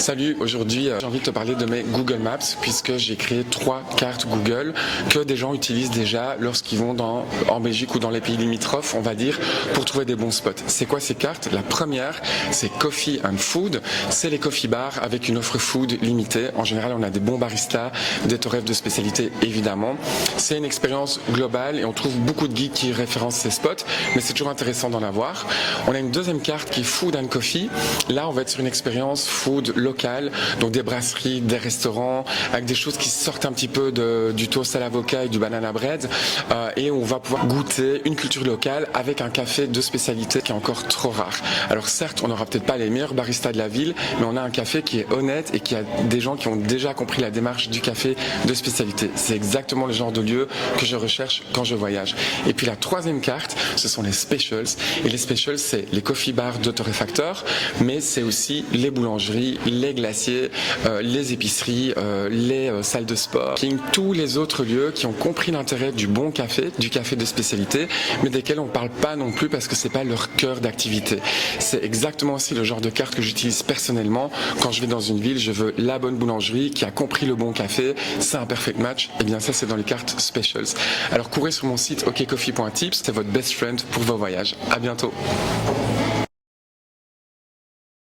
Salut, aujourd'hui j'ai envie de te parler de mes Google Maps puisque j'ai créé 3 cartes Google que des gens utilisent déjà lorsqu'ils vont en Belgique ou dans les pays limitrophes, on va dire, pour trouver des bons spots. C'est quoi ces cartes? La première, c'est Coffee and Food, c'est les coffee bars avec une offre food limitée. En général, on a des bons baristas, des torrefs de spécialité évidemment. C'est une expérience globale et on trouve beaucoup de guides qui référencent ces spots, mais c'est toujours intéressant d'en avoir. On a une deuxième carte qui est Food and Coffee. Là, on va être sur une expérience food locale, donc des brasseries, des restaurants, avec des choses qui sortent un petit peu du toast à l'avocat et du banana bread, et on va pouvoir goûter une culture locale avec un café de spécialité qui est encore trop rare. Alors certes, on n'aura peut-être pas les meilleurs baristas de la ville, mais on a un café qui est honnête et qui a des gens qui ont déjà compris la démarche du café de spécialité. C'est exactement le genre de lieu que je recherche quand je voyage. Et puis la troisième carte, ce sont les specials. Et les specials, c'est les coffee bars de torréfacteurs, mais c'est aussi les boulangeries, les glaciers, les épiceries, les salles de sport, tous les autres lieux qui ont compris l'intérêt du bon café, du café de spécialité, mais desquels on ne parle pas non plus parce que c'est pas leur cœur d'activité. C'est exactement aussi le genre de carte que j'utilise personnellement. Quand je vais dans une ville, je veux la bonne boulangerie qui a compris le bon café, c'est un perfect match. Et bien ça, c'est dans les cartes specials. Alors courez sur mon site okcoffee.tips, c'est votre best friend pour vos voyages. À bientôt.